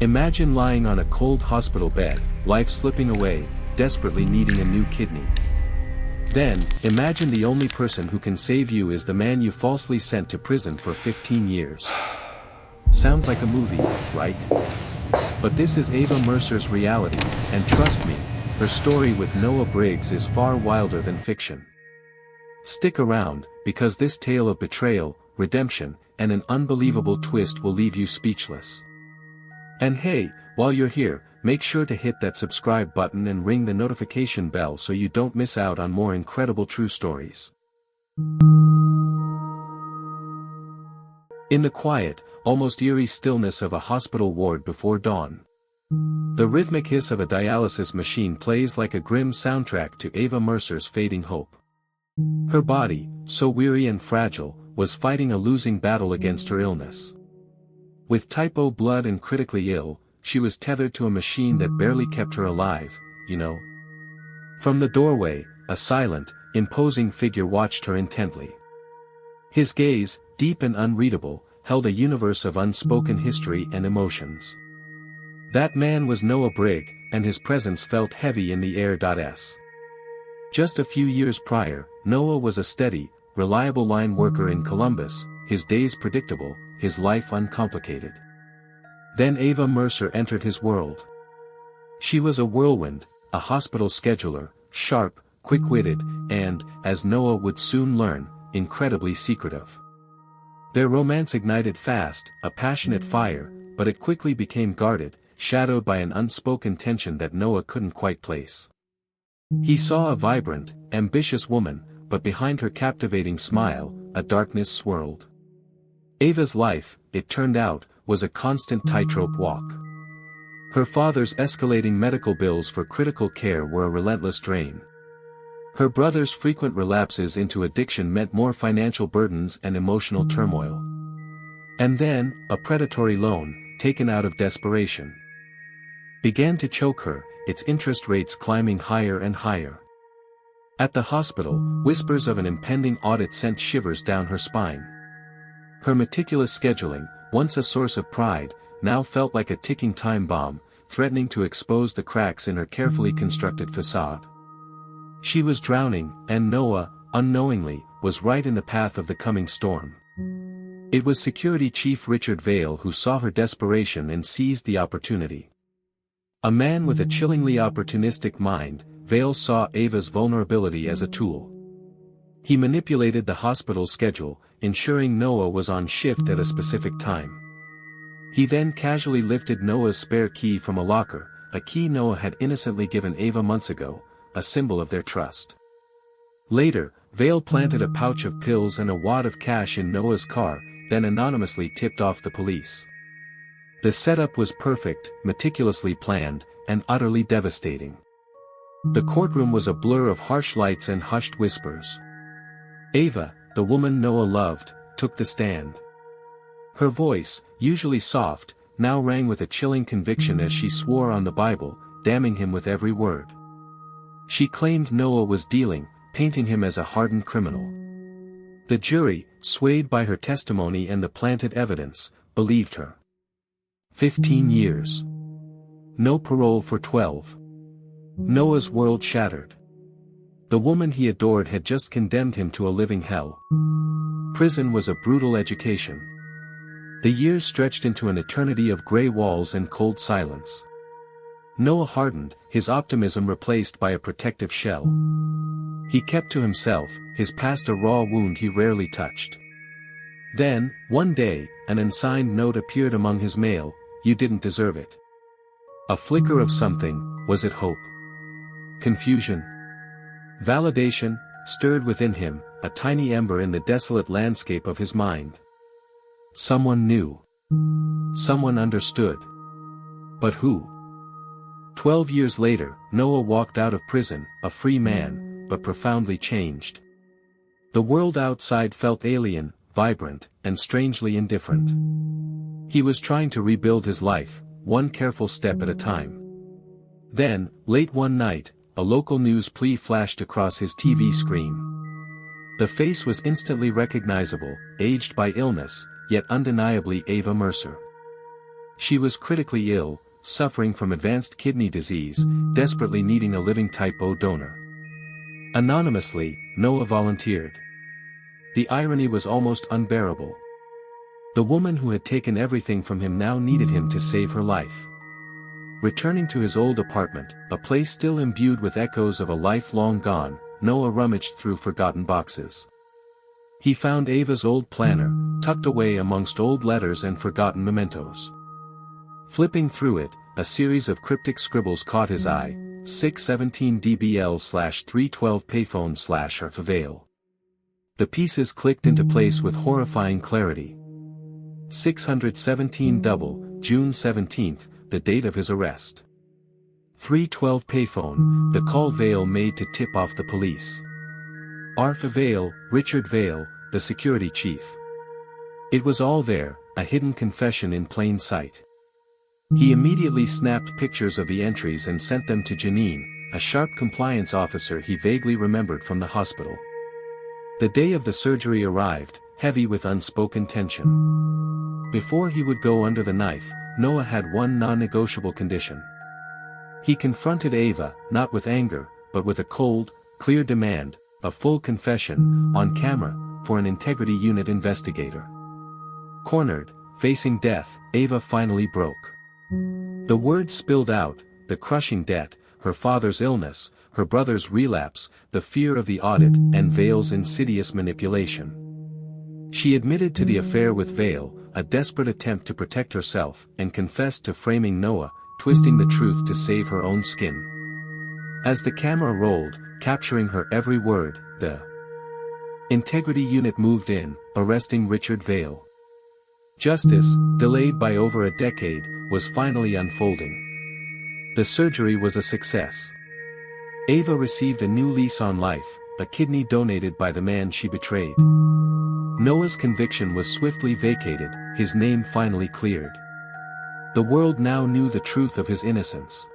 Imagine lying on a cold hospital bed, life slipping away, desperately needing a new kidney. Then, imagine the only person who can save you is the man you falsely sent to prison for 15 years. Sounds like a movie, right? But this is Ava Mercer's reality, and trust me, her story with Noah Briggs is far wilder than fiction. Stick around, because this tale of betrayal, redemption, and an unbelievable twist will leave you speechless. And hey, while you're here, make sure to hit that subscribe button and ring the notification bell so you don't miss out on more incredible true stories. In the quiet, almost eerie stillness of a hospital ward before dawn, the rhythmic hiss of a dialysis machine plays like a grim soundtrack to Ava Mercer's fading hope. Her body, so weary and fragile, was fighting a losing battle against her illness. With type O blood and critically ill, she was tethered to a machine that barely kept her alive, you know. From the doorway, a silent, imposing figure watched her intently. His gaze, deep and unreadable, held a universe of unspoken history and emotions. That man was Noah Briggs, and his presence felt heavy in the air. Just a few years prior, Noah was a steady, reliable line worker in Columbus, his days predictable, his life uncomplicated. Then Ava Mercer entered his world. She was a whirlwind, a hospital scheduler, sharp, quick-witted, and, as Noah would soon learn, incredibly secretive. Their romance ignited fast, a passionate fire, but it quickly became guarded, shadowed by an unspoken tension that Noah couldn't quite place. He saw a vibrant, ambitious woman, but behind her captivating smile, a darkness swirled. Ava's life, it turned out, was a constant tightrope walk. Her father's escalating medical bills for critical care were a relentless drain. Her brother's frequent relapses into addiction meant more financial burdens and emotional turmoil. And then, a predatory loan, taken out of desperation, began to choke her, its interest rates climbing higher and higher. At the hospital, whispers of an impending audit sent shivers down her spine. Her meticulous scheduling, once a source of pride, now felt like a ticking time bomb, threatening to expose the cracks in her carefully constructed facade. She was drowning, and Noah, unknowingly, was right in the path of the coming storm. It was Security Chief Richard Vale who saw her desperation and seized the opportunity. A man with a chillingly opportunistic mind, Vale saw Ava's vulnerability as a tool. He manipulated the hospital schedule, ensuring Noah was on shift at a specific time. He then casually lifted Noah's spare key from a locker, a key Noah had innocently given Ava months ago, a symbol of their trust. Later, Vale planted a pouch of pills and a wad of cash in Noah's car, then anonymously tipped off the police. The setup was perfect, meticulously planned, and utterly devastating. The courtroom was a blur of harsh lights and hushed whispers. Ava, the woman Noah loved, took the stand. Her voice, usually soft, now rang with a chilling conviction as she swore on the Bible, damning him with every word. She claimed Noah was dealing, painting him as a hardened criminal. The jury, swayed by her testimony and the planted evidence, believed her. 15 years. No parole for 12. Noah's world shattered. The woman he adored had just condemned him to a living hell. Prison was a brutal education. The years stretched into an eternity of gray walls and cold silence. Noah hardened, his optimism replaced by a protective shell. He kept to himself, his past a raw wound he rarely touched. Then, one day, an unsigned note appeared among his mail. You didn't deserve it. A flicker of something, was it hope? Confusion? Validation, stirred within him, a tiny ember in the desolate landscape of his mind. Someone knew. Someone understood. But who? 12 years later, Noah walked out of prison, a free man, but profoundly changed. The world outside felt alien, vibrant, and strangely indifferent. He was trying to rebuild his life, one careful step at a time. Then, late one night, a local news plea flashed across his TV screen. The face was instantly recognizable, aged by illness, yet undeniably Ava Mercer. She was critically ill, suffering from advanced kidney disease, desperately needing a living type O donor. Anonymously, Noah volunteered. The irony was almost unbearable. The woman who had taken everything from him now needed him to save her life. Returning to his old apartment, a place still imbued with echoes of a life long gone, Noah rummaged through forgotten boxes. He found Ava's old planner, tucked away amongst old letters and forgotten mementos. Flipping through it, a series of cryptic scribbles caught his eye: 617 DBL/312 payphone/avail. The pieces clicked into place with horrifying clarity. 617 June 17, the date of his arrest. 312 payphone, the call Vale made to tip off the police. Arthur Vale, Richard Vale, the security chief. It was all there, a hidden confession in plain sight. He immediately snapped pictures of the entries and sent them to Janine, a sharp compliance officer he vaguely remembered from the hospital. The day of the surgery arrived, heavy with unspoken tension. Before he would go under the knife, Noah had one non-negotiable condition. He confronted Ava, not with anger, but with a cold, clear demand: a full confession, on camera, for an integrity unit investigator. Cornered, facing death, Ava finally broke. The words spilled out: the crushing debt, her father's illness, her brother's relapse, the fear of the audit, and Vale's insidious manipulation. She admitted to the affair with Vale, a desperate attempt to protect herself, and confessed to framing Noah, twisting the truth to save her own skin. As the camera rolled, capturing her every word, the integrity unit moved in, arresting Richard Vale. Justice, delayed by over a decade, was finally unfolding. The surgery was a success. Ava received a new lease on life, a kidney donated by the man she betrayed. Noah's conviction was swiftly vacated, his name finally cleared. The world now knew the truth of his innocence.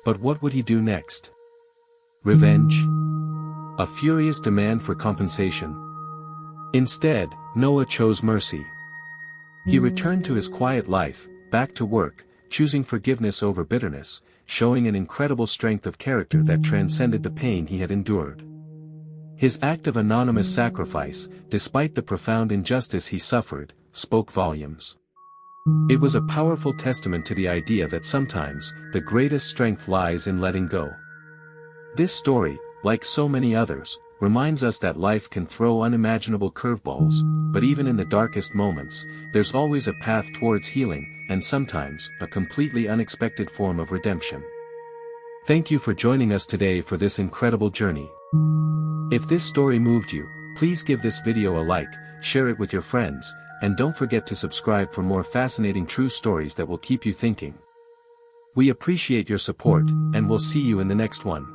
But what would he do next? Revenge? A furious demand for compensation? Instead, Noah chose mercy. He returned to his quiet life, back to work, choosing forgiveness over bitterness, showing an incredible strength of character that transcended the pain he had endured. His act of anonymous sacrifice, despite the profound injustice he suffered, spoke volumes. It was a powerful testament to the idea that sometimes, the greatest strength lies in letting go. This story, like so many others, reminds us that life can throw unimaginable curveballs, but even in the darkest moments, there's always a path towards healing, and sometimes, a completely unexpected form of redemption. Thank you for joining us today for this incredible journey. If this story moved you, please give this video a like, share it with your friends, and don't forget to subscribe for more fascinating true stories that will keep you thinking. We appreciate your support, and we'll see you in the next one.